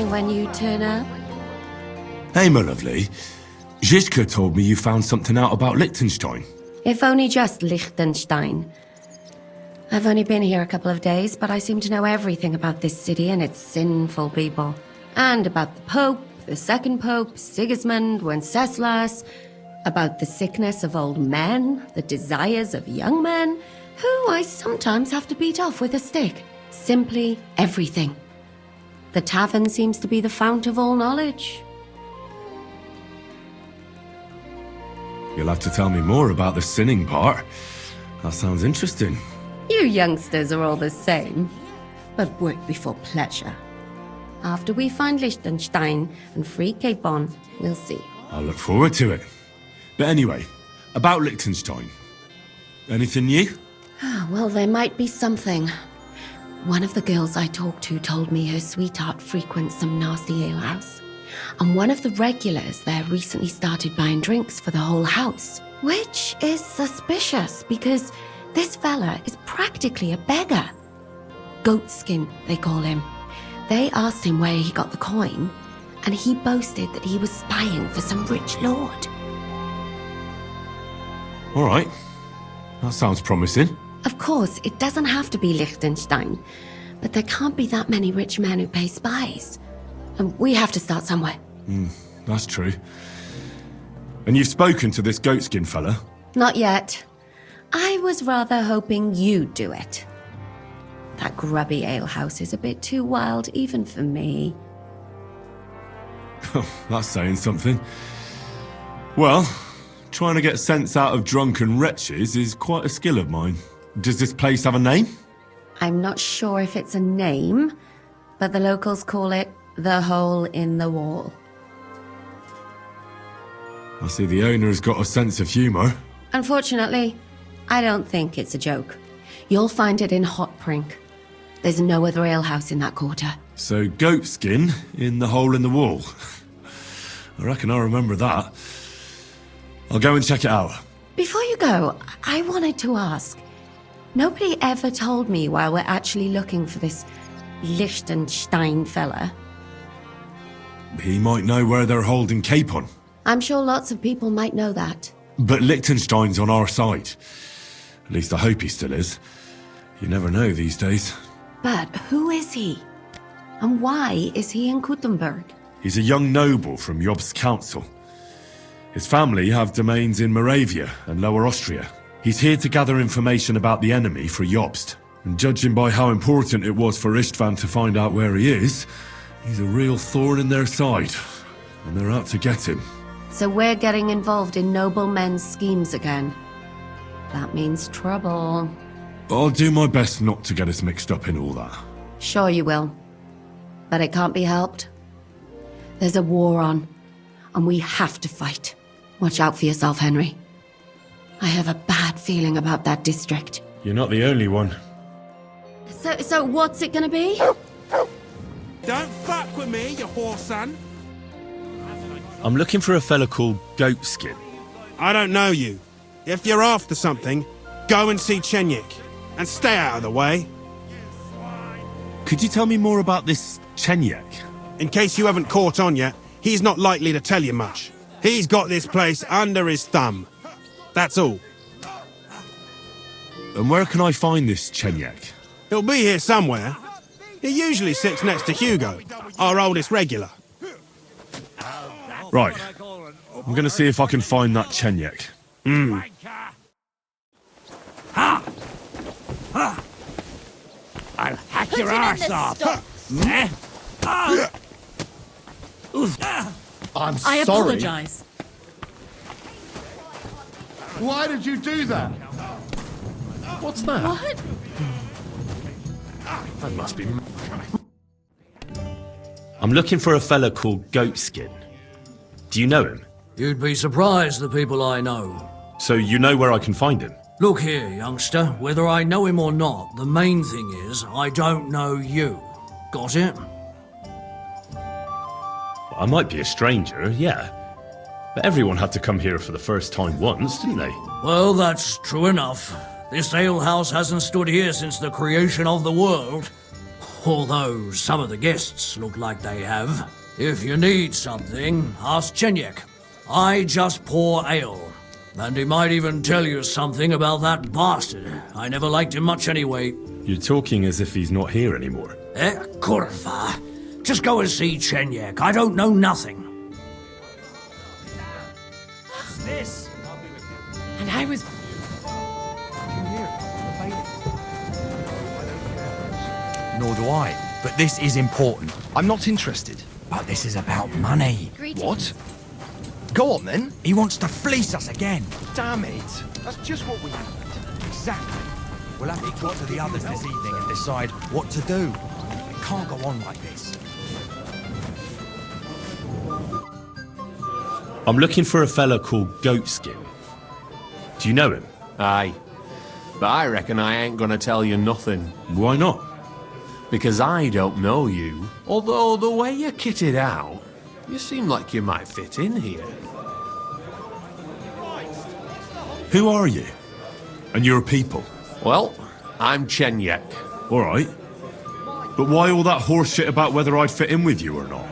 me when you turn up. Hey, my lovely. Zizka told me you found something out about Liechtenstein. If only just Liechtenstein. I've only been here a couple of days, but I seem to know everything about this city and its sinful people. And about the Pope, the second Pope, Sigismund, Wenceslas, about the sickness of old men, the desires of young men, who I sometimes have to beat off with a stick. Simply everything. The tavern seems to be the fount of all knowledge. You'll have to tell me more about the sinning part. That sounds interesting. You youngsters are all the same. But work before pleasure. After we find Liechtenstein and free Cape Bon, we'll see. I'll look forward to it. But anyway, about Liechtenstein. Anything new? Well, there might be something. One of the girls I talked to told me her sweetheart frequents some nasty alehouse. And one of the regulars there recently started buying drinks for the whole house. Which is suspicious, because this fella is practically a beggar. Goatskin, they call him. They asked him where he got the coin, and he boasted that he was spying for some rich lord. All right. That sounds promising. Of course, it doesn't have to be Liechtenstein, but there can't be that many rich men who pay spies. And we have to start somewhere. That's true. And you've spoken to this goatskin fella? Not yet. I was rather hoping you'd do it. That grubby alehouse is a bit too wild even for me. That's saying something. Well, trying to get sense out of drunken wretches is quite a skill of mine. Does this place have a name? I'm not sure if it's a name, but the locals call it the Hole in the Wall. I see the owner's got a sense of humour. Unfortunately, I don't think it's a joke. You'll find it in Hot Prink. There's no other alehouse in that quarter. So goatskin in the hole in the wall. I reckon I remember that. I'll go and check it out. Before you go, I wanted to ask. Nobody ever told me while we're actually looking for this Liechtenstein fella. He might know where they're holding Cape on. I'm sure lots of people might know that. But Liechtenstein's on our side. At least I hope he still is. You never know these days. But who is he? And why is he in Kuttenberg? He's a young noble from Jobst's council. His family have domains in Moravia and Lower Austria. He's here to gather information about the enemy for Jobst. And judging by how important it was for Istvan to find out where he is, he's a real thorn in their side. And they're out to get him. So we're getting involved in noble men's schemes again. That means trouble. I'll do my best not to get us mixed up in all that. Sure you will. But it can't be helped. There's a war on, and we have to fight. Watch out for yourself, Henry. I have a bad feeling about that district. You're not the only one. So what's it gonna be? Don't fuck with me, you whore son. I'm looking for a fella called Goatskin. I don't know you. If you're after something, go and see Chenyik. And stay out of the way. Could you tell me more about this Chenyik? In case you haven't caught on yet, he's not likely to tell you much. He's got this place under his thumb. That's all. And where can I find this Chenyik? He'll be here somewhere. He usually sits next to Hugo, our oldest regular. Right. I'm gonna see if I can find that Chenyik. I'll hack your arse off. I'm I sorry. apologize. Why did you do that? What's that? What? That must be... I'm looking for a fella called Goatskin. Do you know him? You'd be surprised, the people I know. So you know where I can find him? Look here, youngster, whether I know him or not, the main thing is I don't know you. Got it? I might be a stranger, yeah. But everyone had to come here for the first time once, didn't they? Well, that's true enough. This alehouse hasn't stood here since the creation of the world. Although some of the guests look like they have. If you need something, ask Chenyek. I just pour ale. And he might even tell you something about that bastard. I never liked him much anyway. You're talking as if he's not here anymore. Kurva. Just go and see Chenyek. I don't know nothing. What's this? And I was... Nor do I. But this is important. I'm not interested. But this is about money. What? Go on then. He wants to fleece us again. Damn it. That's just what we need. Exactly. We'll have to talk to the others this evening and decide what to do. It can't go on like this. I'm looking for a fella called Goatskin. Do you know him? Aye. But I reckon I ain't gonna tell you nothing. Why not? Because I don't know you. Although the way you're kitted out, you seem like you might fit in here. Who are you? And your people? Well, I'm Chenyek. All right. But why all that horse shit about whether I'd fit in with you or not?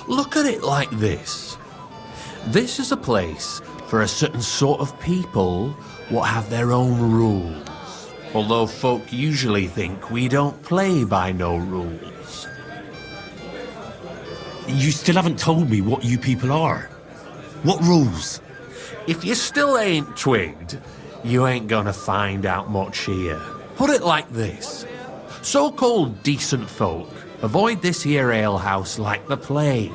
Look at it like this. This is a place for a certain sort of people what have their own rules. Although folk usually think we don't play by no rules. You still haven't told me what you people are. What rules? If you still ain't twigged, you ain't gonna find out much here. Put it like this. So-called decent folk avoid this here alehouse like the plague.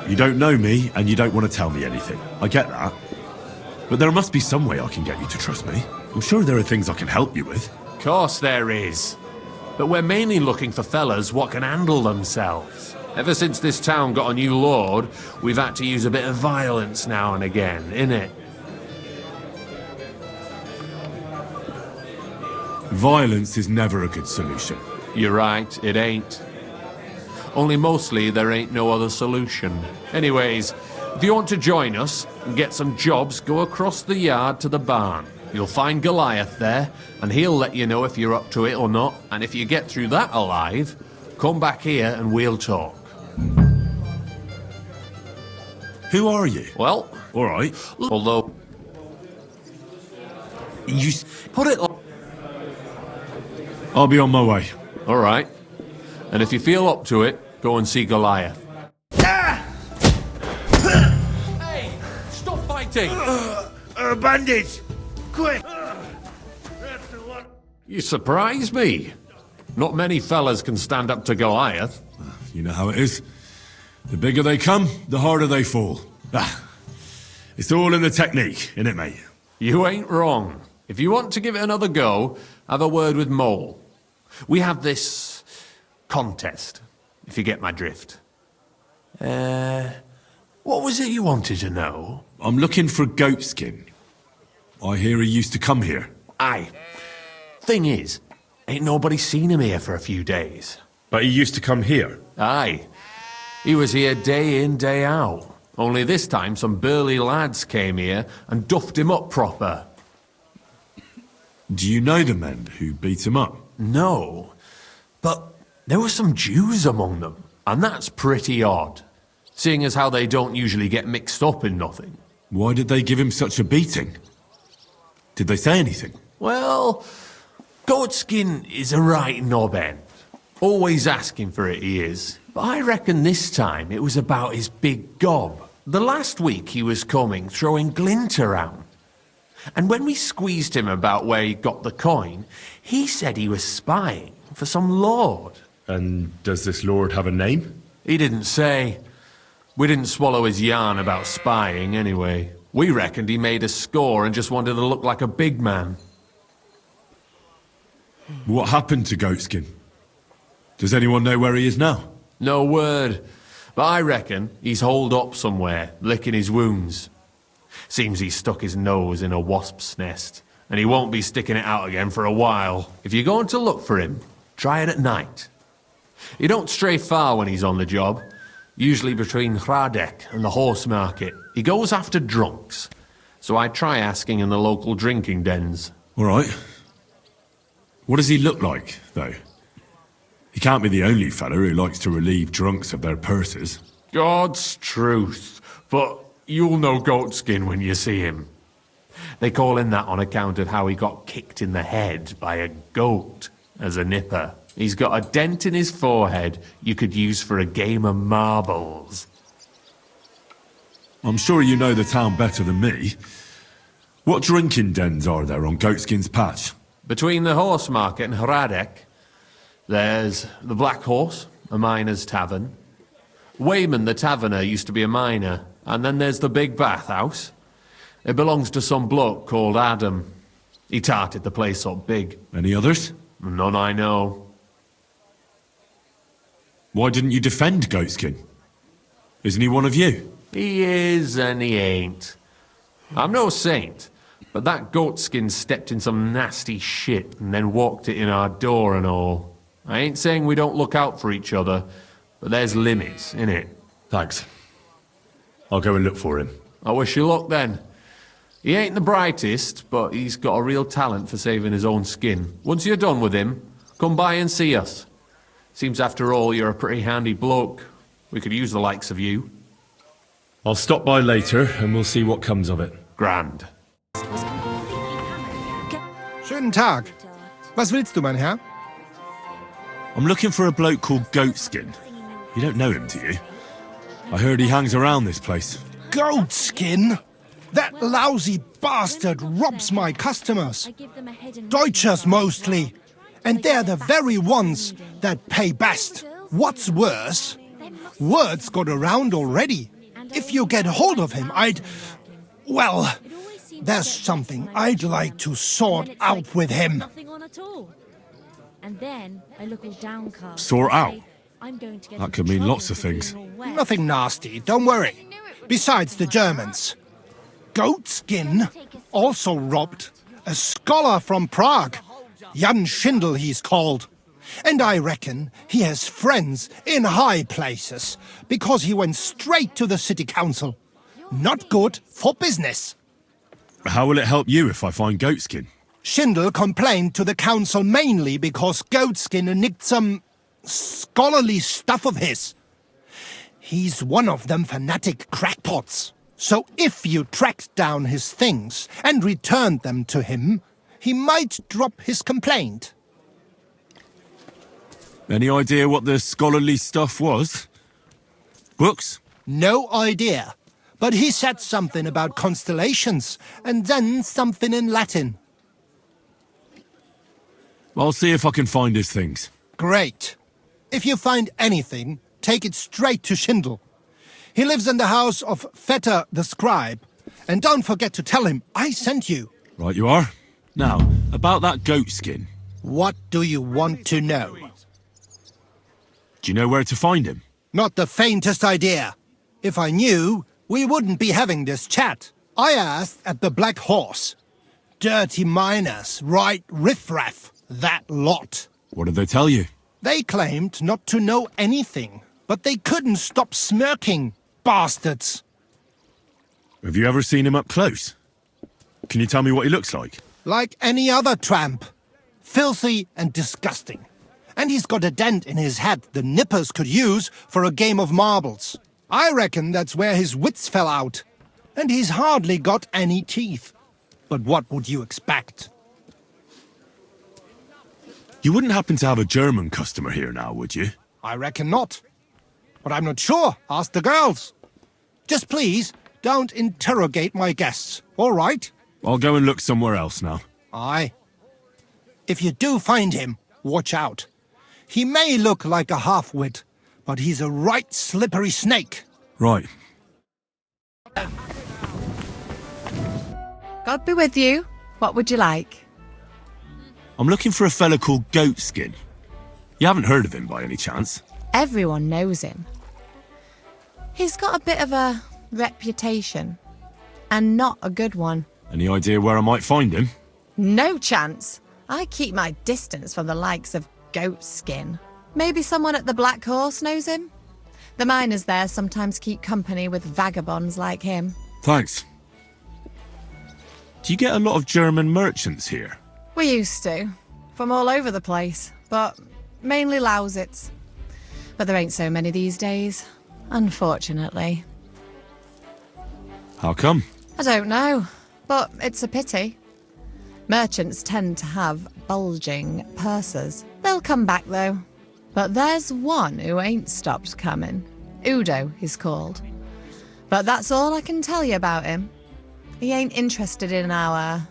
You don't know me, and you don't want to tell me anything. I get that. But there must be some way I can get you to trust me. I'm sure there are things I can help you with. Course there is. But we're mainly looking for fellas what can handle themselves. Ever since this town got a new lord, we've had to use a bit of violence now and again, innit? Violence is never a good solution. You're right, it ain't. Only mostly there ain't no other solution. Anyways, if you want to join us and get some jobs, go across the yard to the barn. You'll find Goliath there, and he'll let you know if you're up to it or not. And if you get through that alive, come back here and we'll talk. Who are you? Well, All right. although... You... Put it like... I'll be on my way. All right. And if you feel up to it, go and see Goliath. Hey! Stop fighting! Bandage! Quick! You surprise me. Not many fellas can stand up to Goliath. You know how it is. The bigger they come, the harder they fall. It's all in the technique, innit, mate? You ain't wrong. If you want to give it another go, have a word with Mole. We have this contest, if you get my drift. What was it you wanted to know? I'm looking for Goatskin. I hear he used to come here. Aye. Thing is, ain't nobody seen him here for a few days. But he used to come here. Aye. He was here day in, day out. Only this time some burly lads came here and duffed him up proper. Do you know the men who beat him up? No. But there were some Jews among them, and that's pretty odd. Seeing as how they don't usually get mixed up in nothing. Why did they give him such a beating? Did they say anything? Well, Goatskin is a right knob end. Always asking for it, he is. But I reckon this time it was about his big gob. The last week he was coming, throwing glint around. And when we squeezed him about where he got the coin, he said he was spying for some lord. And does this lord have a name? He didn't say. We didn't swallow his yarn about spying anyway. We reckoned he made a score and just wanted to look like a big man. What happened to Goatskin? Does anyone know where he is now? No word. But I reckon he's holed up somewhere, licking his wounds. Seems he stuck his nose in a wasp's nest, and he won't be sticking it out again for a while. If you're going to look for him, try it at night. He don't stray far when he's on the job. Usually between Hradek and the horse market. He goes after drunks. So I try asking in the local drinking dens. All right. What does he look like, though? He can't be the only fella who likes to relieve drunks of their purses. God's truth. But you'll know Goatskin when you see him. They call him that on account of how he got kicked in the head by a goat as a nipper. He's got a dent in his forehead you could use for a game of marbles. I'm sure you know the town better than me. What drinking dens are there on Goatskin's Patch? Between the horse market and Hradek, there's the Black Horse, a miner's tavern. Wayman the taverner used to be a miner. And then there's the Big Bathhouse. It belongs to some bloke called Adam. He tarted the place up big. Any others? None I know. Why didn't you defend Goatskin? Isn't he one of you? He is and he ain't. I'm no saint, but that Goatskin stepped in some nasty shit and then walked it in our door and all. I ain't saying we don't look out for each other, but there's limits, innit? Thanks. I'll go and look for him. I wish you luck then. He ain't the brightest, but he's got a real talent for saving his own skin. Once you're done with him, come by and see us. Seems after all you're a pretty handy bloke. We could use the likes of you. I'll stop by later and we'll see what comes of it. Grand. Schönen Tag. Was willst du, mein Herr? I'm looking for a bloke called Goatskin. You don't know him, do you? I heard he hangs around this place. Goatskin? That lousy bastard robs my customers. Deutschers mostly. And they're the very ones that pay best. What's worse, word's got around already. If you get hold of him, well, there's something I'd like to sort out with him. Sort out? That could mean lots of things. Nothing nasty, don't worry. Besides the Germans. Goatskin also robbed a scholar from Prague. Jan Schindel he's called. And I reckon he has friends in high places, because he went straight to the city council. Not good for business. How will it help you if I find Goatskin? Schindel complained to the council mainly because Goatskin nicked some scholarly stuff of his. He's one of them fanatic crackpots. So if you tracked down his things and returned them to him, he might drop his complaint. Any idea what the scholarly stuff was? Books? No idea. But he said something about constellations, and then something in Latin. I'll see if I can find his things. Great. If you find anything, take it straight to Schindel. He lives in the house of Vetter the scribe. And don't forget to tell him I sent you. Right you are. Now, about that Goatskin. What do you want to know? Do you know where to find him? Not the faintest idea. If I knew, we wouldn't be having this chat. I asked at the Black Horse. Dirty miners, right riffraff, that lot. What did they tell you? They claimed not to know anything, but they couldn't stop smirking, bastards. Have you ever seen him up close? Can you tell me what he looks like? Like any other tramp. Filthy and disgusting. And he's got a dent in his head the nippers could use for a game of marbles. I reckon that's where his wits fell out. And he's hardly got any teeth. But what would you expect? You wouldn't happen to have a German customer here now, would you? I reckon not. But I'm not sure. Ask the girls. Just please, don't interrogate my guests, all right? I'll go and look somewhere else now. Aye. If you do find him, watch out. He may look like a half-wit, but he's a right slippery snake. Right. God be with you. What would you like? I'm looking for a fella called Goatskin. You haven't heard of him by any chance? Everyone knows him. He's got a bit of a reputation, and not a good one. Any idea where I might find him? No chance. I keep my distance from the likes of Goatskin. Maybe someone at the Black Horse knows him? The miners there sometimes keep company with vagabonds like him. Thanks. Do you get a lot of German merchants here? We used to. from all over the place, but mainly Lausitz. But there ain't so many these days, unfortunately. How come? I don't know, but it's a pity. Merchants tend to have bulging purses. They'll come back, though. But there's one who ain't stopped coming. Udo, he's called. But that's all I can tell you about him. He ain't interested in our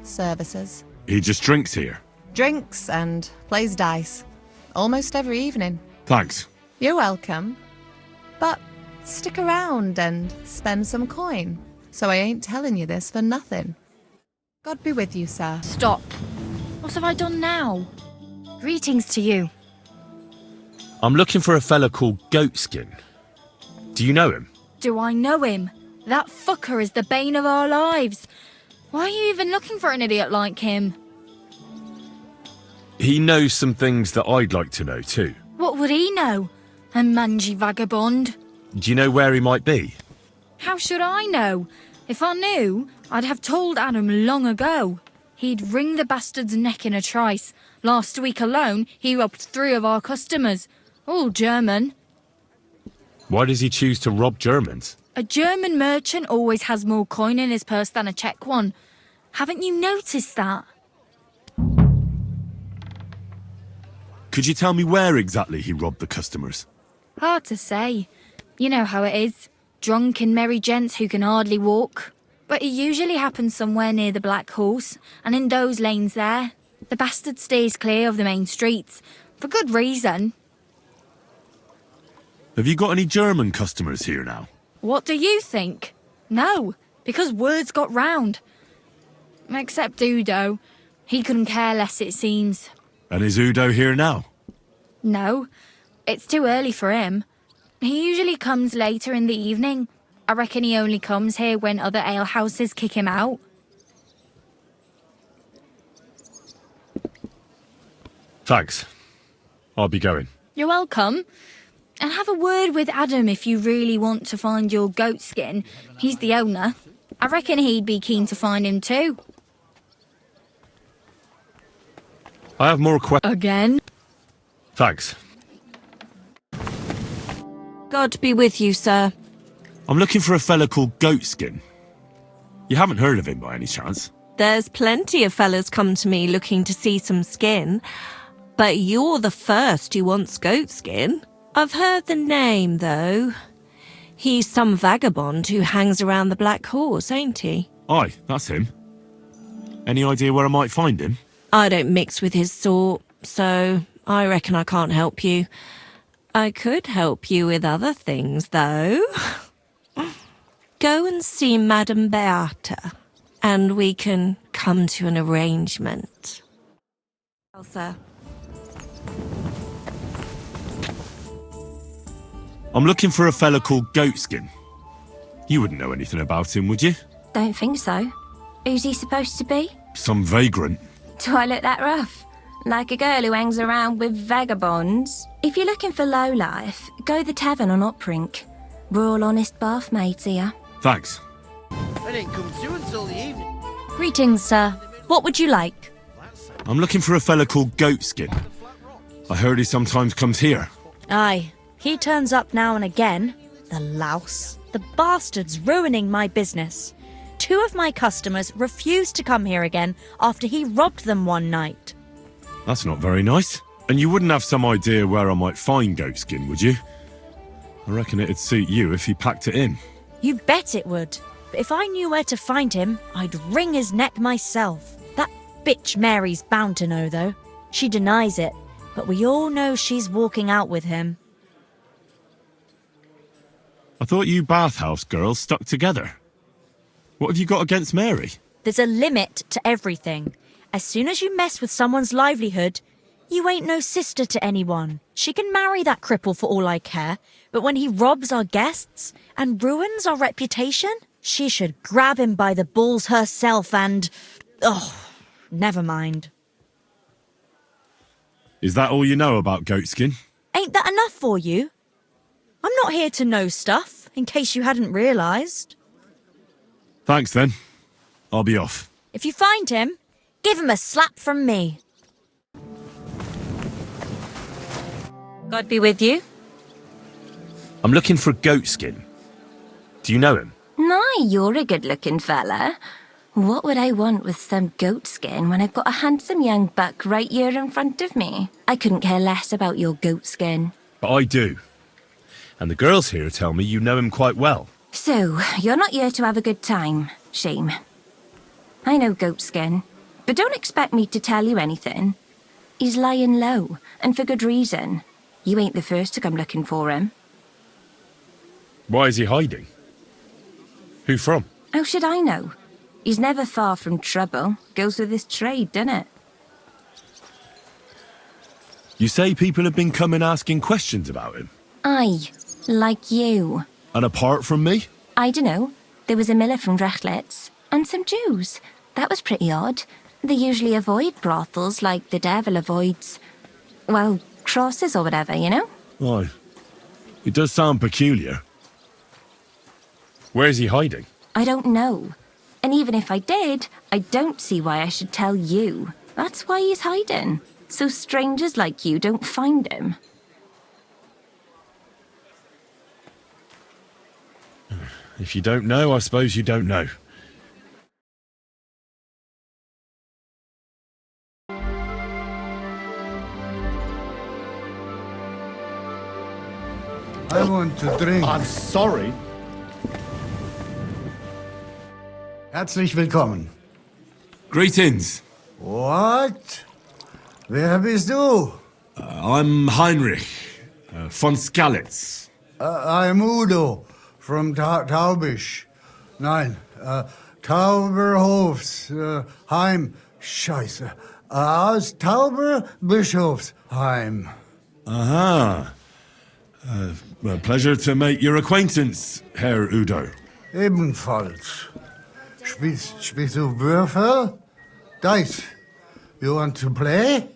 services. He just drinks here. Drinks and plays dice. Almost every evening. Thanks. You're welcome. But stick around and spend some coin. So I ain't telling you this for nothing. God be with you, sir. Stop. What have I done now? Greetings to you. I'm looking for a fella called Goatskin. Do you know him? Do I know him? That fucker is the bane of our lives. Why are you even looking for an idiot like him? He knows some things that I'd like to know too. What would he know? A mangy vagabond? Do you know where he might be? How should I know? If I knew, I'd have told Adam long ago. He'd wring the bastard's neck in a trice. Last week alone, he robbed 3 of our customers. All German. Why does he choose to rob Germans? A German merchant always has more coin in his purse than a Czech one. Haven't you noticed that? Could you tell me where exactly he robbed the customers? Hard to say. You know how it is. Drunk and merry gents who can hardly walk. But it usually happens somewhere near the Black Horse, and in those lanes there. The bastard stays clear of the main streets. For good reason. Have you got any German customers here now? What do you think? No, because words got round. Except Udo. He couldn't care less, it seems. And is Udo here now? No, it's too early for him. He usually comes later in the evening. I reckon he only comes here when other alehouses kick him out. Thanks. I'll be going. You're welcome. And have a word with Adam if you really want to find your goat skin. He's the owner. I reckon he'd be keen to find him too. I have more questions. Again? Thanks. God be with you, sir. I'm looking for a fella called Goatskin. You haven't heard of him by any chance? There's plenty of fellas come to me looking to see some skin. But you're the first who wants goat skin. I've heard the name, though. He's some vagabond who hangs around the Black Horse, ain't he? Aye, that's him. Any idea where I might find him? I don't mix with his sort, so I reckon I can't help you. I could help you with other things, though. Go and see Madame Beata, and we can come to an arrangement. Well, sir. I'm looking for a fella called Goatskin. You wouldn't know anything about him, would you? Don't think so. Who's he supposed to be? Some vagrant. Do I look that rough? Like a girl who hangs around with vagabonds? If you're looking for low life, go the tavern on Oprink. We're all honest bath maids here. Thanks. I didn't come to until the evening. Greetings, sir. What would you like? I'm looking for a fella called Goatskin. I heard he sometimes comes here. Aye. He turns up now and again. The louse. The bastard's ruining my business. 2 of my customers refused to come here again after he robbed them one night. That's not very nice. And you wouldn't have some idea where I might find Goatskin, would you? I reckon it'd suit you if he packed it in. You bet it would. But if I knew where to find him, I'd wring his neck myself. That bitch Mary's bound to know, though. She denies it, but we all know she's walking out with him. I thought you bathhouse girls stuck together. What have you got against Mary? There's a limit to everything. As soon as you mess with someone's livelihood, you ain't no sister to anyone. She can marry that cripple for all I care, but when he robs our guests and ruins our reputation, she should grab him by the balls herself and... oh, never mind. Is that all you know about Goatskin? Ain't that enough for you? I'm not here to know stuff, in case you hadn't realised. Thanks then. I'll be off. If you find him, give him a slap from me. God be with you. I'm looking for a goat skin. Do you know him? Nay, you're a good-looking fella. What would I want with some goat skin when I've got a handsome young buck right here in front of me? I couldn't care less about your goat skin. But I do. And the girls here tell me you know him quite well. So, you're not here to have a good time. Shame. I know goat skin, but don't expect me to tell you anything. He's lying low, and for good reason. You ain't the first to come looking for him. Why is he hiding? Who from? How should I know? He's never far from trouble. Goes with his trade, doesn't it? You say people have been coming asking questions about him? Aye, like you. And apart from me? I dunno. There was a miller from Drechlitz, and some Jews. That was pretty odd. They usually avoid brothels like the devil avoids, well, crosses or whatever, you know? Why? It does sound peculiar. Where is he hiding? I don't know. And even if I did, I don't see why I should tell you. That's why he's hiding. So strangers like you don't find him. If you don't know, I suppose you don't know. I want to drink. I'm sorry. Herzlich willkommen. Greetings. What? Wer bist du? I'm Heinrich von Skalitz. I'm Udo from Taubisch. Nein, Tauberhofs Heim. Scheiße. Aus Tauberbischofsheim. Aha. Well, pleasure to make your acquaintance, Herr Udo. Ebenfalls. Spielst du Würfel? Dice. You want to play?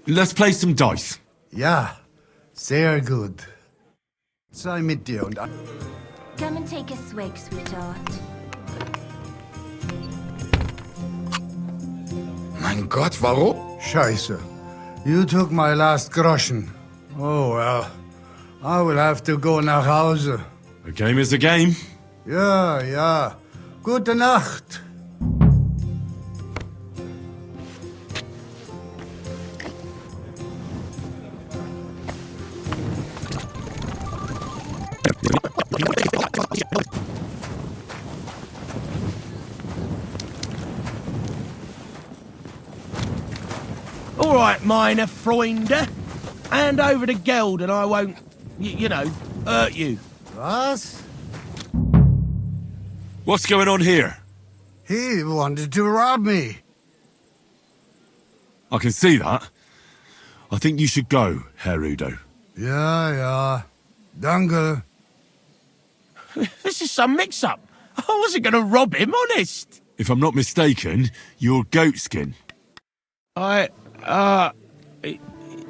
Let's play some dice. Ja, sehr gut. Sei mit dir und... Come and take a swig, sweetheart. Mein Gott, warum? Scheiße. You took my last groschen. Oh, well. I will have to go nach Hause. A game is a game. Ja, ja. Gute Nacht. All right, minor Freunde. Hand over the geld and I won't, you know, hurt you. Was? What's going on here? He wanted to rob me. I can see that. I think you should go, Herr Udo. Ja, ja. Danke. This is some mix-up. I wasn't going to rob him, honest. If I'm not mistaken, you're Goatskin.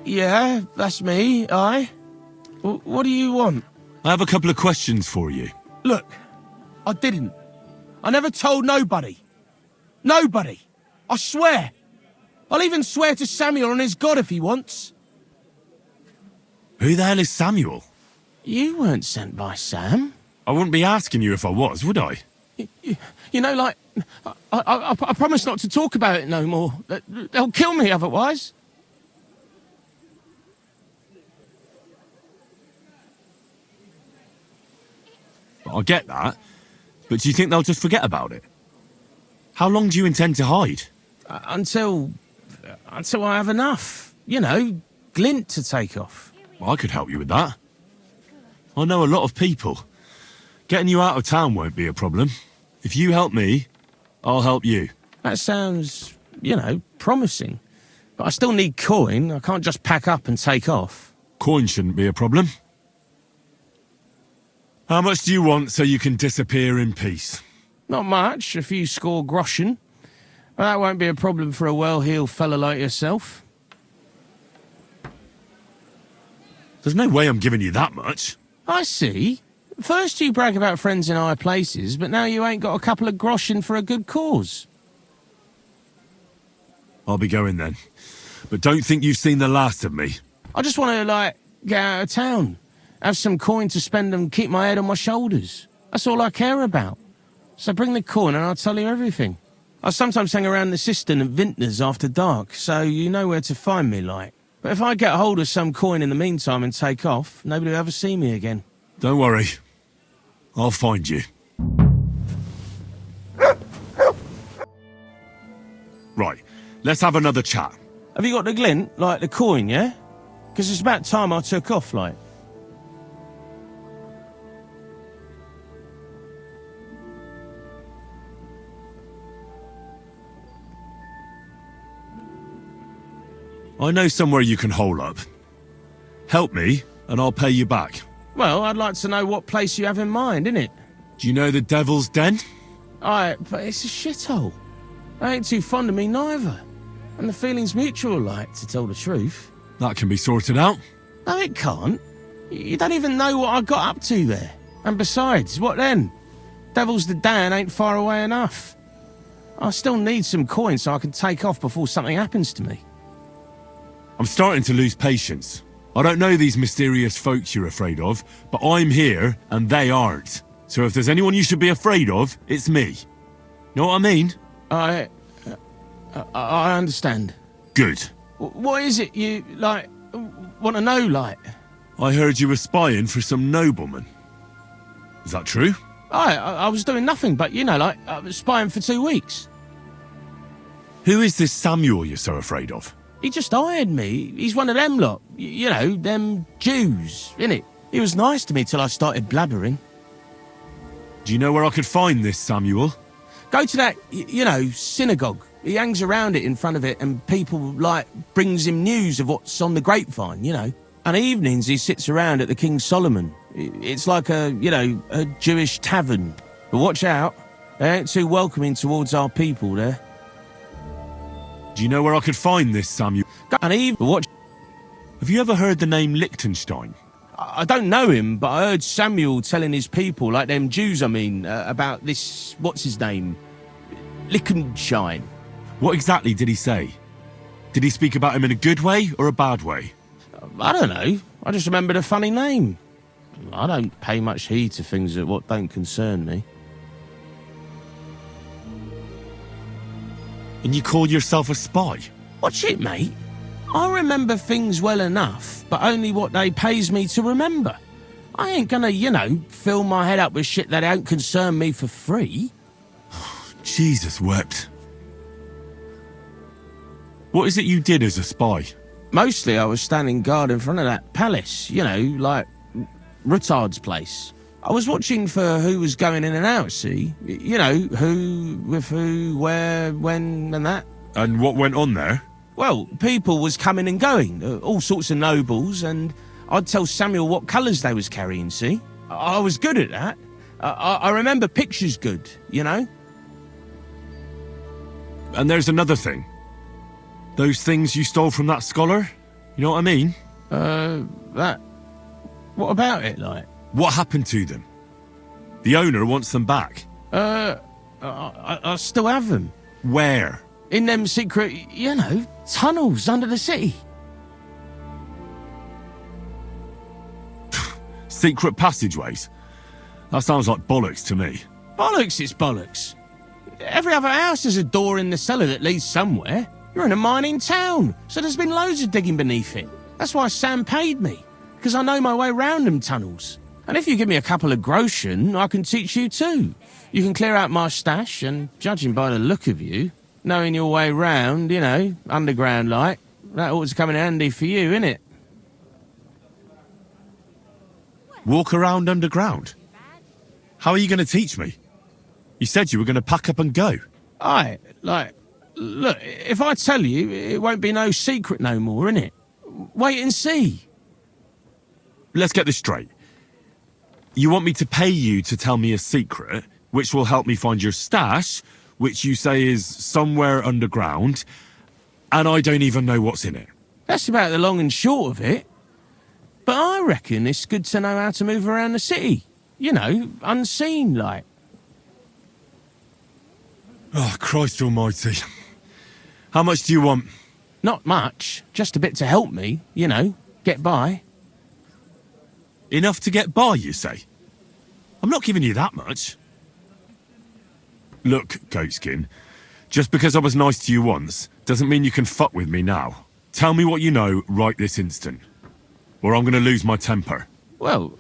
Yeah, that's me, What do you want? I have a couple of questions for you. Look, I didn't. I never told nobody. Nobody. I swear. I'll even swear to Samuel on his God if he wants. Who the hell is Samuel? You weren't sent by Sam. I wouldn't be asking you if I was, would I? You know, like, I promise not to talk about it no more. They'll kill me otherwise. I get that, but do you think they'll just forget about it? How long do you intend to hide? Until I have enough. You know, glint to take off. Well, I could help you with that. I know a lot of people. Getting you out of town won't be a problem. If you help me, I'll help you. That sounds, you know, promising. But I still need coin. I can't just pack up and take off. Coin shouldn't be a problem. How much do you want so you can disappear in peace? Not much, a few score groschen. But that won't be a problem for a well-heeled fella like yourself. There's no way I'm giving you that much. I see. First you brag about friends in high places, but now you ain't got a couple of groschen for a good cause. I'll be going then. but don't think you've seen the last of me. I just want to, like, get out of town. Have some coin to spend and keep my head on my shoulders. That's all I care about. So bring the coin and I'll tell you everything. I sometimes hang around the cistern at vintners after dark, so you know where to find me, like. But if I get hold of some coin in the meantime and take off, nobody will ever see me again. Don't worry. I'll find you. Right, let's have another chat. Have you got the glint, like the coin, yeah? Because it's about time I took off, like. I know somewhere you can hole up. Help me, and I'll pay you back. Well, I'd like to know what place you have in mind, innit? Do you know the Devil's Den? Aye, but it's a shithole. They ain't too fond of me neither. And the feeling's mutual, like, to tell the truth. That can be sorted out. No, it can't. You don't even know what I got up to there. And besides, what then? Devil's the Den ain't far away enough. I still need some coin so I can take off before something happens to me. I'm starting to lose patience. I don't know these mysterious folks you're afraid of, but I'm here and they aren't. So if there's anyone you should be afraid of, it's me. Know what I mean? I understand. Good. What is it you, like, want to know, like? I heard you were spying for some nobleman. Is that true? I was doing nothing but, you know, like, I was spying for 2 weeks. Who is this Samuel you're so afraid of? He just hired me. He's one of them lot. You know, them Jews, innit? He was nice to me till I started blabbering. Do you know where I could find this Samuel? Go to that, you know, synagogue. He hangs around it in front of it and people, like, brings him news of what's on the grapevine, you know. And evenings he sits around at the King Solomon. It's like a, you know, a Jewish tavern. But watch out. They ain't too welcoming towards our people there. Do you know where I could find this Samuel? Watch. Have you ever heard the name Liechtenstein? I don't know him, but I heard Samuel telling his people, like them Jews, I mean, about this, what's his name? Liechtenstein. What exactly did he say? Did he speak about him in a good way or a bad way? I don't know. I just remembered a funny name. I don't pay much heed to things that what don't concern me. And you call yourself a spy? Watch it, mate. I remember things well enough, but only what they pays me to remember. I ain't gonna, you know, fill my head up with shit that don't concern me for free. Jesus wept. What is it you did as a spy? Mostly I was standing guard in front of that palace, you know, like Rutard's place. I was watching for who was going in and out, see? You know, who, with who, where, when, and that. And what went on there? Well, people was coming and going, all sorts of nobles, and I'd tell Samuel what colours they was carrying, see? I was good at that. I remember pictures good, you know? And there's another thing. Those things you stole from that scholar? You know what I mean? That... What about it, like? What happened to them? The owner wants them back. I still have them. Where? In them secret, you know, tunnels under the city. Secret passageways? That sounds like bollocks to me. Bollocks, it's bollocks. Every other house has a door in the cellar that leads somewhere. You're in a mining town, so there's been loads of digging beneath it. That's why Sam paid me, because I know my way round them tunnels. And if you give me a couple of groschen, I can teach you too. You can clear out my stash, and judging by the look of you, knowing your way round, you know, underground like, that ought to come in handy for you, innit? Walk around underground? How are you going to teach me? You said you were going to pack up and go. Aye, like, look, if I tell you, it won't be no secret no more, innit? Wait and see. Let's get this straight. You want me to pay you to tell me a secret, which will help me find your stash, which you say is somewhere underground, and I don't even know what's in it. That's about the long and short of it. But I reckon it's good to know how to move around the city. You know, unseen, like. Oh, Christ almighty. How much do you want? Not much, just a bit to help me, you know, get by. Enough to get by, you say? I'm not giving you that much. Look, Goatskin, just because I was nice to you once doesn't mean you can fuck with me now. Tell me what you know right this instant, or I'm gonna lose my temper. Well,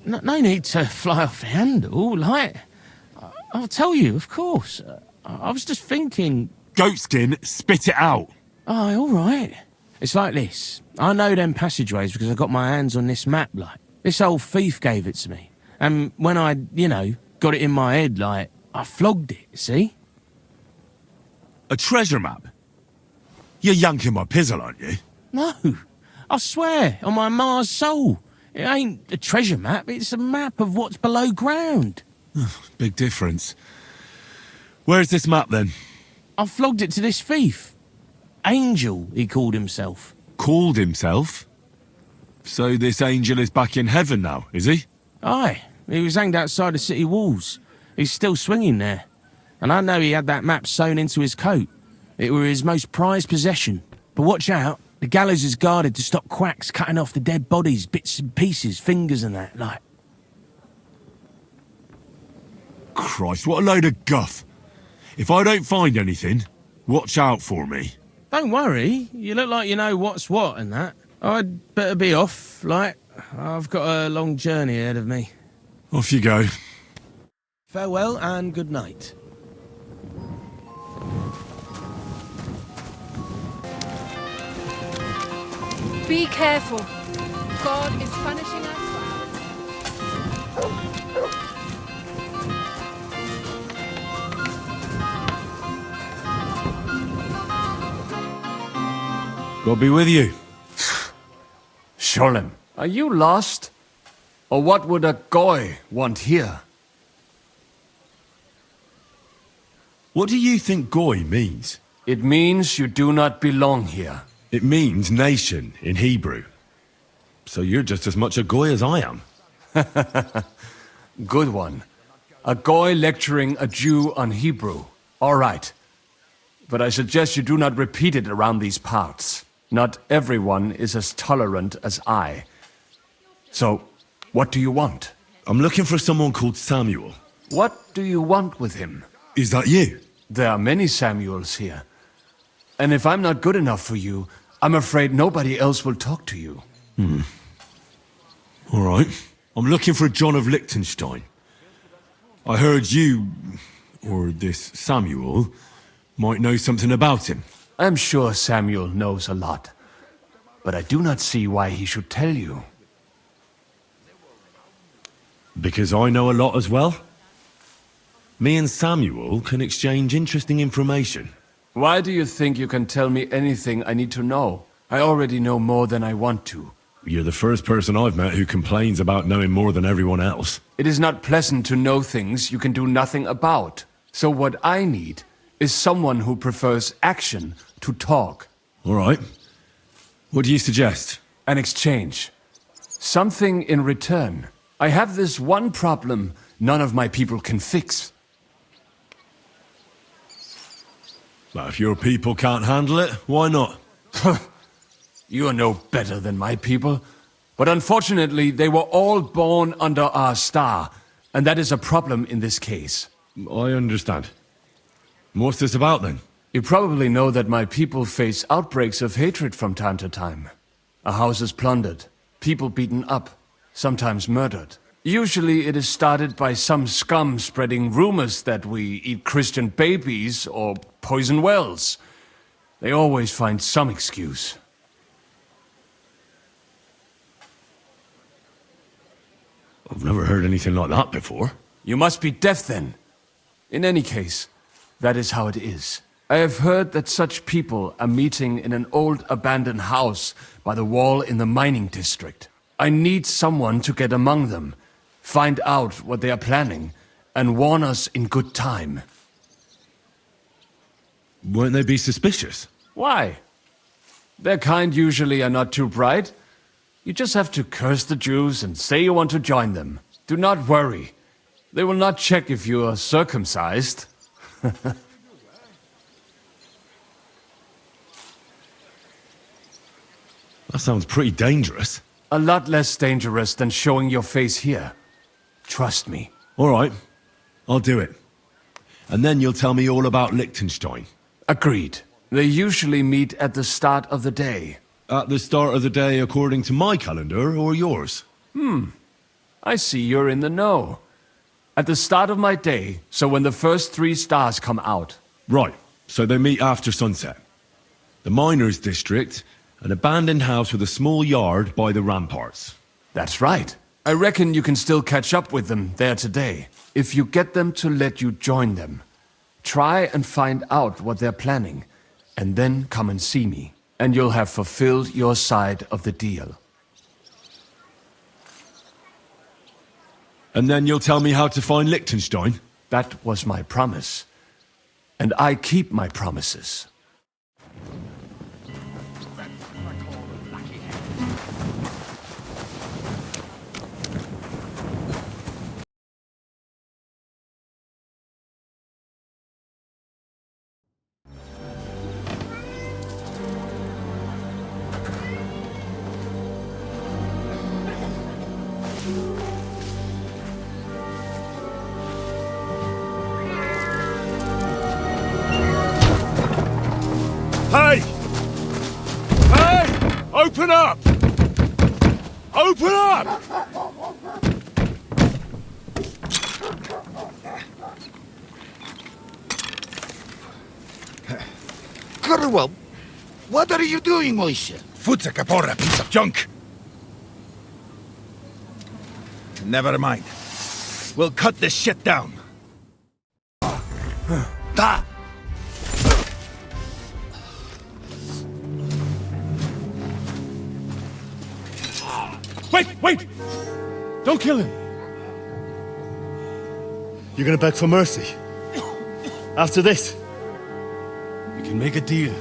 no need to fly off the handle, like... I'll tell you, of course. I was just thinking... Goatskin, spit it out! Oh, all right. It's like this. I know them passageways because I got my hands on this map, like. This old thief gave it to me. And when I, you know, got it in my head, like, I flogged it, see? A treasure map? You're yanking my pizzle, aren't you? No. I swear, on my Mars soul. It ain't a treasure map, it's a map of what's below ground. Big difference. Where's this map, then? I flogged it to this thief. Angel, he called himself. Called himself? So this angel is back in heaven now, is he? Aye. He was hanged outside the city walls. He's still swinging there. And I know he had that map sewn into his coat. It were his most prized possession. But watch out. The gallows is guarded to stop quacks cutting off the dead bodies, bits and pieces, fingers and that, like. Christ, what a load of guff. If I don't find anything, watch out for me. Don't worry. You look like you know what's what and that. I'd better be off, like. I've got a long journey ahead of me. Off you go. Farewell and good night. Be careful. God is punishing us. God be with you. Sholem, are you lost? Or what would a goy want here? What do you think goy means? It means you do not belong here. It means nation in Hebrew. So you're just as much a goy as I am. Good one. A goy lecturing a Jew on Hebrew. All right. But I suggest you do not repeat it around these parts. Not everyone is as tolerant as I. So, what do you want? I'm looking for someone called Samuel. What do you want with him? Is that you? There are many Samuels here. And if I'm not good enough for you, I'm afraid nobody else will talk to you. All right. I'm looking for John of Liechtenstein. I heard you, or this Samuel, might know something about him. I'm sure Samuel knows a lot. But I do not see why he should tell you. Because I know a lot as well? Me and Samuel can exchange interesting information. Why do you think you can tell me anything I need to know? I already know more than I want to. You're the first person I've met who complains about knowing more than everyone else. It is not pleasant to know things you can do nothing about. So what I need is someone who prefers action to talk. All right. What do you suggest? An exchange. Something in return. I have this one problem none of my people can fix. Well, if your people can't handle it, why not? You are no better than my people. But unfortunately, they were all born under our star, and that is a problem in this case. I understand. What's this about, then? You probably know that my people face outbreaks of hatred from time to time. A house is plundered, people beaten up, sometimes murdered. Usually it is started by some scum spreading rumors that we eat Christian babies or poison wells. They always find some excuse. I've never heard anything like that before. You must be deaf then. In any case, that is how it is. I have heard that such people are meeting in an old abandoned house by the wall in the mining district. I need someone to get among them, find out what they are planning, and warn us in good time. Won't they be suspicious? Why? Their kind usually are not too bright. You just have to curse the Jews and say you want to join them. Do not worry. They will not check if you are circumcised. That sounds pretty dangerous. A lot less dangerous than showing your face here. Trust me. All right, I'll do it. And then you'll tell me all about Liechtenstein. Agreed. They usually meet at the start of the day. At the start of the day according to my calendar, or yours? I see you're in the know. At the start of my day, so when the first 3 stars come out. Right, so they meet after sunset. The miners' district, an abandoned house with a small yard by the ramparts. That's right. I reckon you can still catch up with them there today, if you get them to let you join them. Try and find out what they're planning, and then come and see me, and you'll have fulfilled your side of the deal. And then you'll tell me how to find Liechtenstein? That was my promise. And I keep my promises. Hey! Hey! Open up! Open up! Underworld, what are you doing, Moishe? Futsa Capora, piece of junk! Never mind. We'll cut this shit down. Da! Wait! Don't kill him! You're gonna beg for mercy? After this? We can make a deal.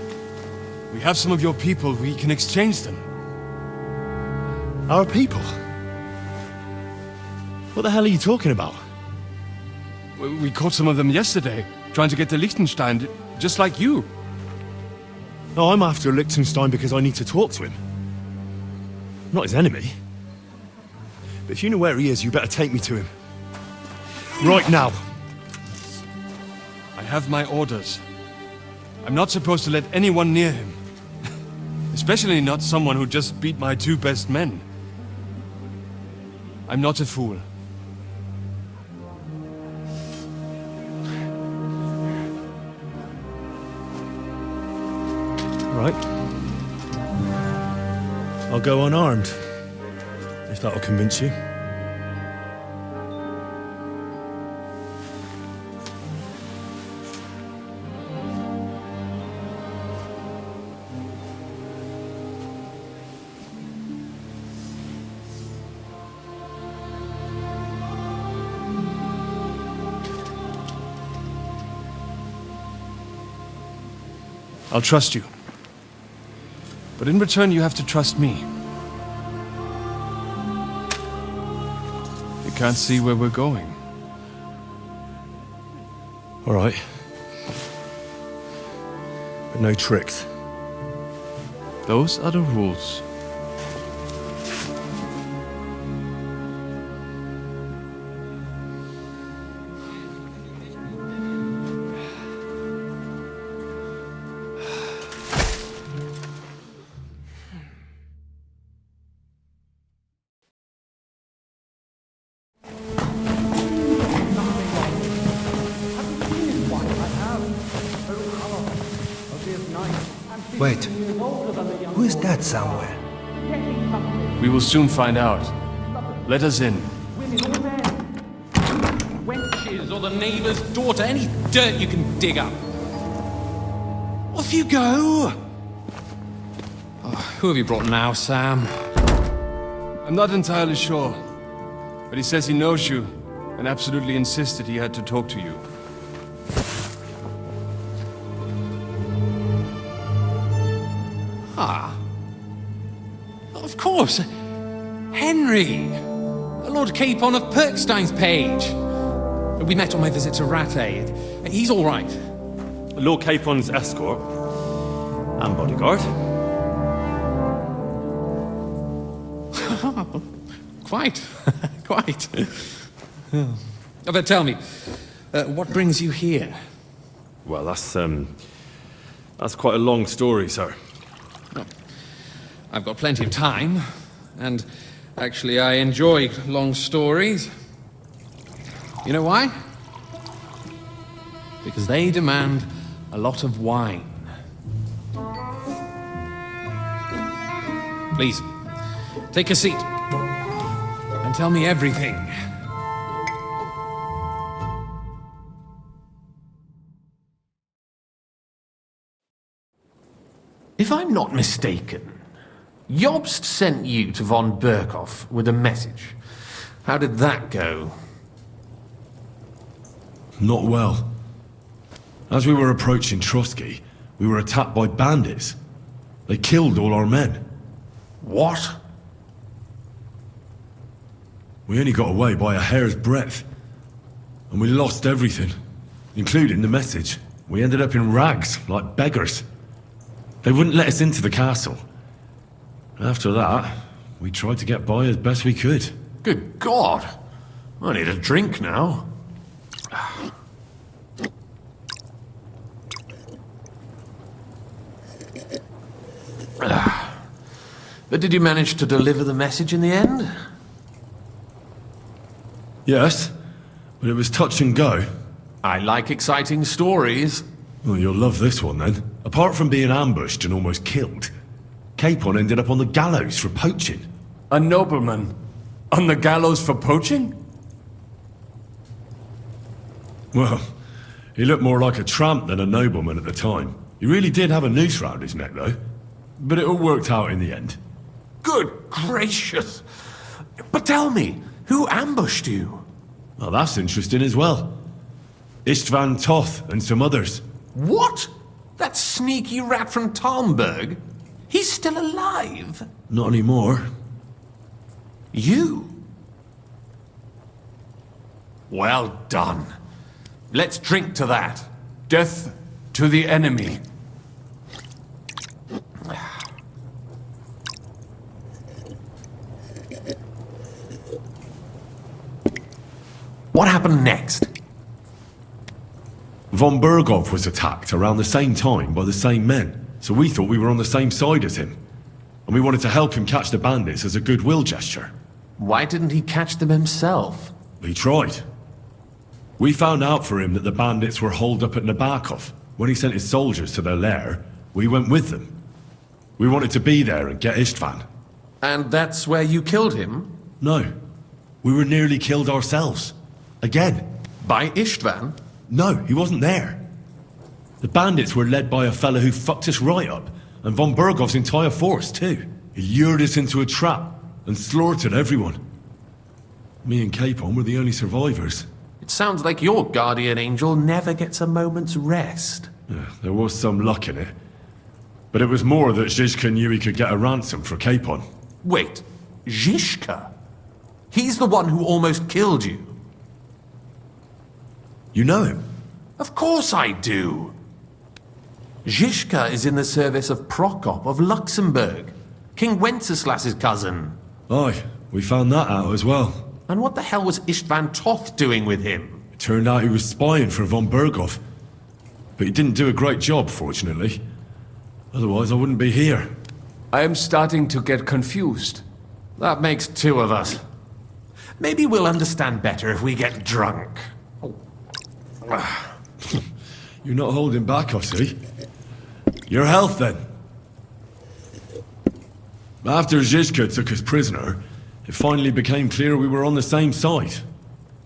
We have some of your people, we can exchange them. Our people? What the hell are you talking about? We caught some of them yesterday, trying to get to Liechtenstein, just like you. No, I'm after Liechtenstein because I need to talk to him. I'm not his enemy. But if you know where he is, you better take me to him. Right now. I have my orders. I'm not supposed to let anyone near him. Especially not someone who just beat my 2 best men. I'm not a fool. Right. I'll go unarmed. If that'll convince you. I'll trust you. But in return, you have to trust me. You can't see where we're going. All right. But no tricks. Those are the rules. Wait, who is that somewhere? We will soon find out. Let us in. Wenches or the neighbour's daughter, any dirt you can dig up. Off you go! Oh, who have you brought now, Sam? I'm not entirely sure. But he says he knows you, and absolutely insisted he had to talk to you. Ah. Of course. Henry. Lord Capon of Perkstein's page. We met on my visit to Rattay. He's all right. Lord Capon's escort and bodyguard. Quite. Quite. Oh, but tell me, what brings you here? Well, that's quite a long story, sir. Well, I've got plenty of time, and actually I enjoy long stories. You know why? Because they demand a lot of wine. Please, take a seat and tell me everything. If I'm not mistaken, Jobst sent you to von Berkhoff with a message. How did that go? Not well. As we were approaching Trotsky, we were attacked by bandits. They killed all our men. What? We only got away by a hair's breadth. And we lost everything, including the message. We ended up in rags, like beggars. They wouldn't let us into the castle. After that, we tried to get by as best we could. Good God! I need a drink now. But did you manage to deliver the message in the end? Yes, but it was touch and go. I like exciting stories. Well, you'll love this one then. Apart from being ambushed and almost killed, Capon ended up on the gallows for poaching. A nobleman? On the gallows for poaching? Well, he looked more like a tramp than a nobleman at the time. He really did have a noose round his neck, though. But it all worked out in the end. Good gracious! But tell me, who ambushed you? Well, that's interesting as well. Istvan Toth and some others. What? That sneaky rat from Talmberg? He's still alive? Not anymore. You? Well done. Let's drink to that. Death to the enemy. What happened next? Von Berghoff was attacked around the same time by the same men, so we thought we were on the same side as him. And we wanted to help him catch the bandits as a goodwill gesture. Why didn't he catch them himself? He tried. We found out for him that the bandits were holed up at Nabokov. When he sent his soldiers to their lair, we went with them. We wanted to be there and get Istvan. And that's where you killed him? No. We were nearly killed ourselves. Again. By Istvan? No, he wasn't there. The bandits were led by a fella who fucked us right up, and von Berghoff's entire force, too. He lured us into a trap and slaughtered everyone. Me and Capon were the only survivors. It sounds like your guardian angel never gets a moment's rest. Yeah, there was some luck in it. But it was more that Zizka knew he could get a ransom for Capon. Wait, Zizka? He's the one who almost killed you. You know him? Of course I do. Zizka is in the service of Prokop of Luxembourg, King Wenceslas's cousin. Aye, we found that out as well. And what the hell was Istvan Toth doing with him? It turned out he was spying for von Berghoff. But he didn't do a great job, fortunately. Otherwise I wouldn't be here. I am starting to get confused. That makes two of us. Maybe we'll understand better if we get drunk. You're not holding back, I see. Your health, then. After Zizka took us prisoner, it finally became clear we were on the same side.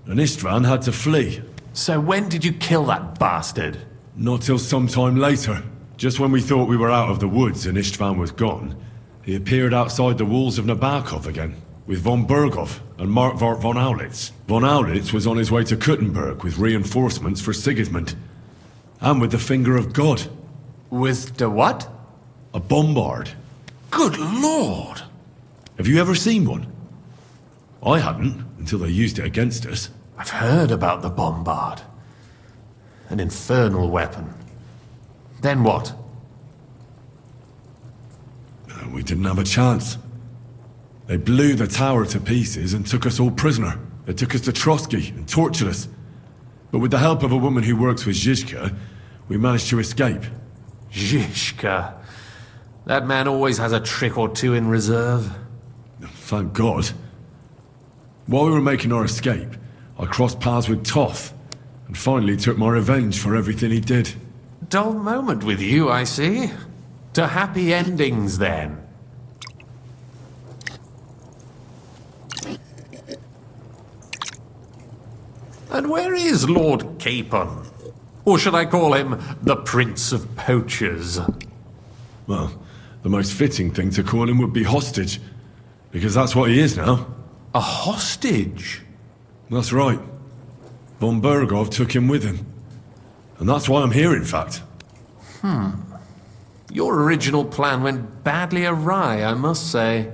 And Istvan had to flee. So when did you kill that bastard? Not till some time later. Just when we thought we were out of the woods and Istvan was gone, he appeared outside the walls of Nabokov again, with von Berghoff and Markvart von Aulitz. Von Aulitz was on his way to Kuttenberg with reinforcements for Sigismund. And with the finger of God. With the what? A bombard. Good lord! Have you ever seen one? I hadn't, until they used it against us. I've heard about the bombard. An infernal weapon. Then what? We didn't have a chance. They blew the tower to pieces and took us all prisoner. They took us to Trotsky and tortured us. But with the help of a woman who works with Zizka, we managed to escape. Zizka. That man always has a trick or two in reserve. Thank God. While we were making our escape, I crossed paths with Toff, and finally took my revenge for everything he did. Dull moment with you, I see. To happy endings, then. And where is Lord Capon? Or should I call him the Prince of Poachers? Well, the most fitting thing to call him would be hostage, because that's what he is now. A hostage? That's right. Von Berghoff took him with him. And that's why I'm here, in fact. Your original plan went badly awry, I must say.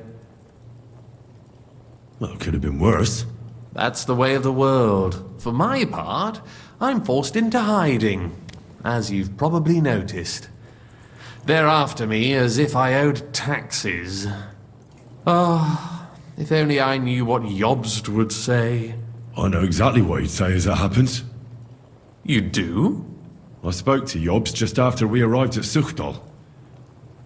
Well, it could have been worse. That's the way of the world. For my part, I'm forced into hiding, as you've probably noticed. They're after me as if I owed taxes. Oh, if only I knew what Jobst would say. I know exactly what he'd say as it happens. You do? I spoke to Jobst just after we arrived at Suchdal.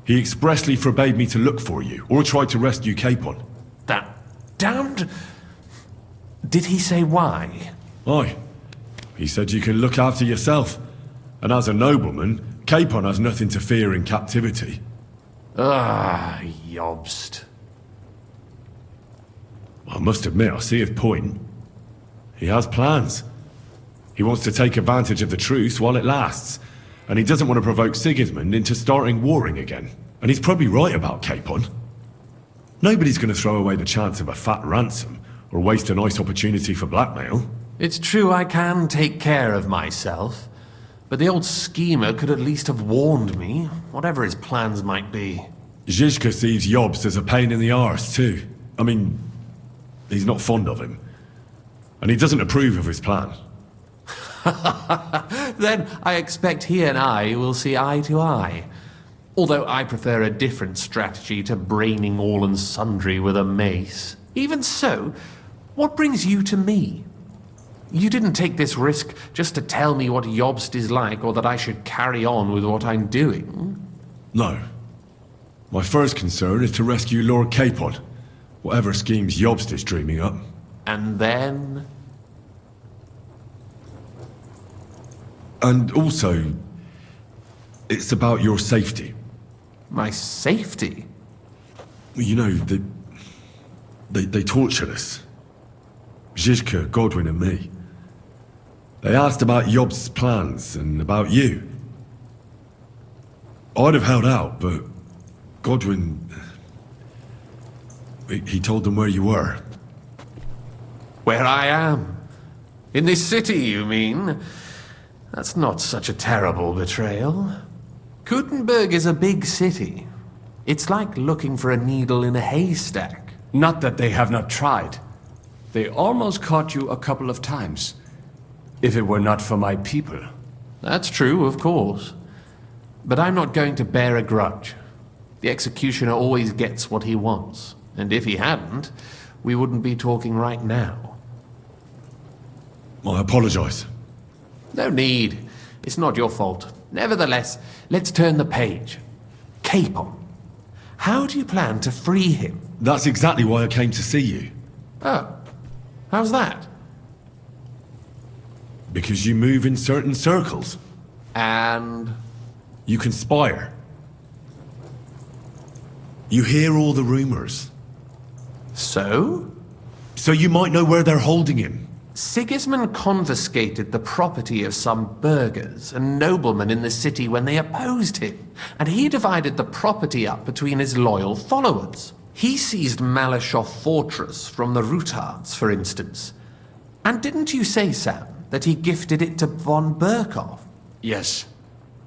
He expressly forbade me to look for you, or try to rescue Capon. That damned... Did he say why? Aye. He said you can look after yourself. And as a nobleman, Capon has nothing to fear in captivity. Ah, Jobst. I must admit, I see his point. He has plans. He wants to take advantage of the truce while it lasts. And he doesn't want to provoke Sigismund into starting warring again. And he's probably right about Capon. Nobody's going to throw away the chance of a fat ransom, or waste a nice opportunity for blackmail. It's true I can take care of myself, but the old schemer could at least have warned me, whatever his plans might be. Zizka sees Jobst as a pain in the arse, too. I mean, he's not fond of him. And he doesn't approve of his plan. Then I expect he and I will see eye to eye. Although I prefer a different strategy to braining all and sundry with a mace. Even so, what brings you to me? You didn't take this risk just to tell me what Jobst is like, or that I should carry on with what I'm doing. No. My first concern is to rescue Lord Capon, whatever schemes Jobst is dreaming up. And then? And also, it's about your safety. My safety? You know, they tortured us. Zizka, Godwin and me. They asked about Jobst's plans and about you. I'd have held out, but Godwin... He told them where you were. Where I am? In this city, you mean? That's not such a terrible betrayal. Gutenberg is a big city. It's like looking for a needle in a haystack. Not that they have not tried. They almost caught you a couple of times. If it were not for my people. That's true, of course. But I'm not going to bear a grudge. The executioner always gets what he wants. And if he hadn't, we wouldn't be talking right now. I apologize. No need. It's not your fault. Nevertheless, let's turn the page. Capon. How do you plan to free him? That's exactly why I came to see you. Oh. How's that? Because you move in certain circles. And? You conspire. You hear all the rumors. So? So you might know where they're holding him. Sigismund confiscated the property of some burghers and noblemen in the city when they opposed him, and he divided the property up between his loyal followers. He seized Malashov Fortress from the Rutards, for instance. And didn't you say, Sam, that he gifted it to von Berkhoff? Yes,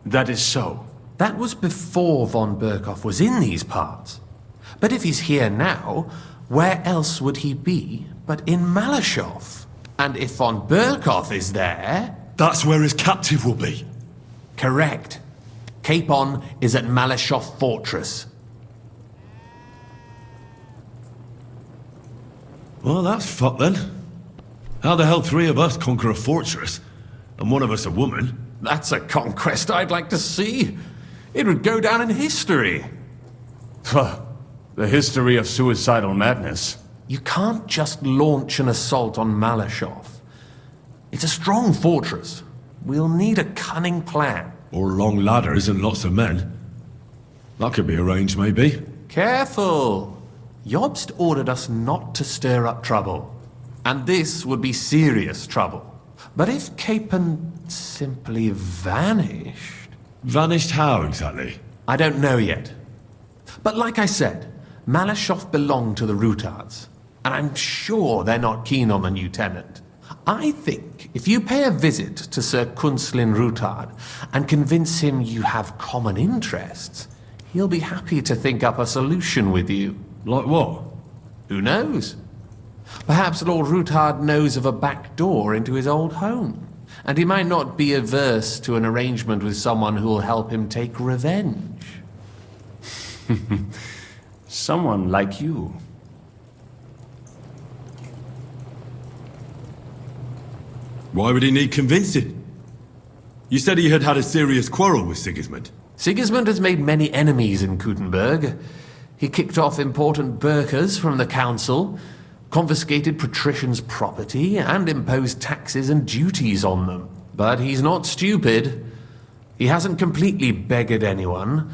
that is so. That was before von Berkhoff was in these parts. But if he's here now, where else would he be but in Malashov? And if von Berkhoff is there... That's where his captive will be. Correct. Capon is at Malashov Fortress. Well, that's fucked then. How the hell three of us conquer a fortress, and one of us a woman? That's a conquest I'd like to see. It would go down in history. The history of suicidal madness. You can't just launch an assault on Malashov. It's a strong fortress. We'll need a cunning plan. Or long ladders and lots of men. That could be arranged, maybe. Careful! Jobst ordered us not to stir up trouble. And this would be serious trouble. But if Capon simply vanished... Vanished how, exactly? I don't know yet. But like I said, Malashov belonged to the Rutards. And I'm sure they're not keen on the new tenant. I think if you pay a visit to Sir Kunslin Rutard and convince him you have common interests, he'll be happy to think up a solution with you. Like what? Who knows? Perhaps Lord Rutard knows of a back door into his old home, and he might not be averse to an arrangement with someone who'll help him take revenge. Someone like you. Why would he need convincing? You said he had had a serious quarrel with Sigismund. Sigismund has made many enemies in Kuttenberg. He kicked off important burghers from the council, confiscated patricians' property, and imposed taxes and duties on them. But he's not stupid. He hasn't completely beggared anyone,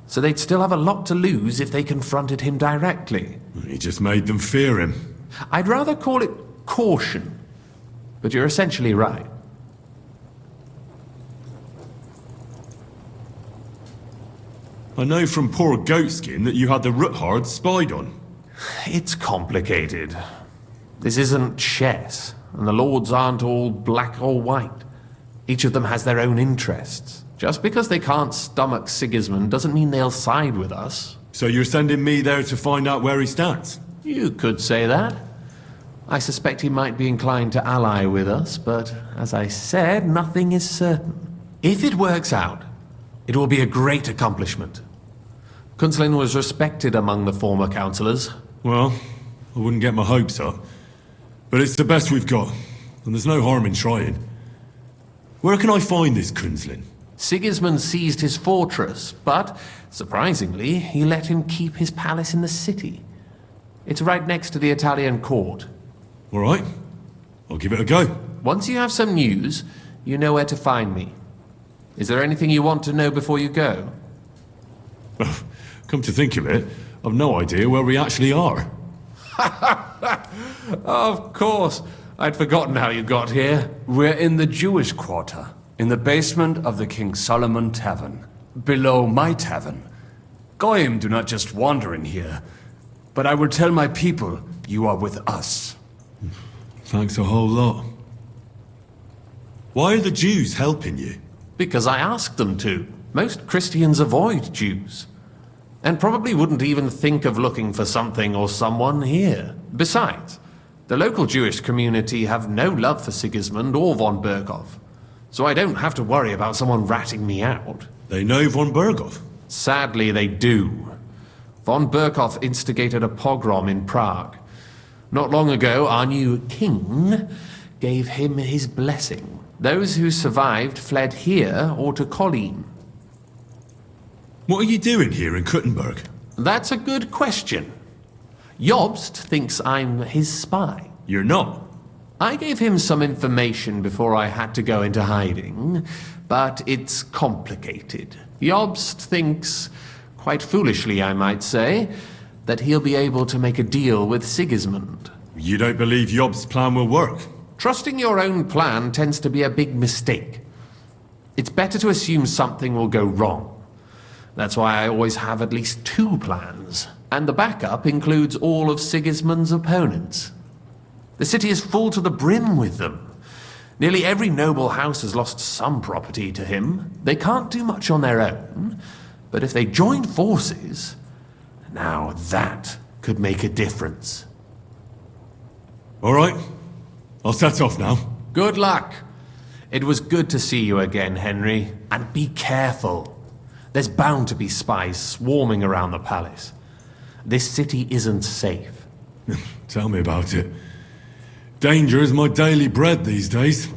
so they'd still have a lot to lose if they confronted him directly. He just made them fear him. I'd rather call it caution. But you're essentially right. I know from poor Goatskin that you had the Ruthards spied on. It's complicated. This isn't chess, and the lords aren't all black or white. Each of them has their own interests. Just because they can't stomach Sigismund doesn't mean they'll side with us. So you're sending me there to find out where he stands? You could say that. I suspect he might be inclined to ally with us, but as I said, nothing is certain. If it works out, it will be a great accomplishment. Kunslin was respected among the former councillors. Well, I wouldn't get my hopes up. But it's the best we've got, and there's no harm in trying. Where can I find this Kunslin? Sigismund seized his fortress, but, surprisingly, he let him keep his palace in the city. It's right next to the Italian court. All right. I'll give it a go. Once you have some news, you know where to find me. Is there anything you want to know before you go? Come to think of it, I've no idea where we actually are. Of course. I'd forgotten how you got here. We're in the Jewish quarter, in the basement of the King Solomon Tavern, below my tavern. Goyim do not just wander in here, but I will tell my people you are with us. Thanks a whole lot. Why are the Jews helping you? Because I asked them to. Most Christians avoid Jews. And probably wouldn't even think of looking for something or someone here. Besides, the local Jewish community have no love for Sigismund or von Berghoff. So I don't have to worry about someone ratting me out. They know von Berghoff? Sadly, they do. Von Berghoff instigated a pogrom in Prague. Not long ago, our new king gave him his blessing. Those who survived fled here or to Kolin. What are you doing here in Kuttenberg? That's a good question. Jobst thinks I'm his spy. You're not? I gave him some information before I had to go into hiding, but it's complicated. Jobst thinks, quite foolishly I might say, that he'll be able to make a deal with Sigismund. You don't believe Jobst's plan will work? Trusting your own plan tends to be a big mistake. It's better to assume something will go wrong. That's why I always have at least 2 plans, and the backup includes all of Sigismund's opponents. The city is full to the brim with them. Nearly every noble house has lost some property to him. They can't do much on their own, but if they join forces, now that could make a difference. All right. I'll set off now. Good luck. It was good to see you again, Henry. And be careful. There's bound to be spies swarming around the palace. This city isn't safe. Tell me about it. Danger is my daily bread these days.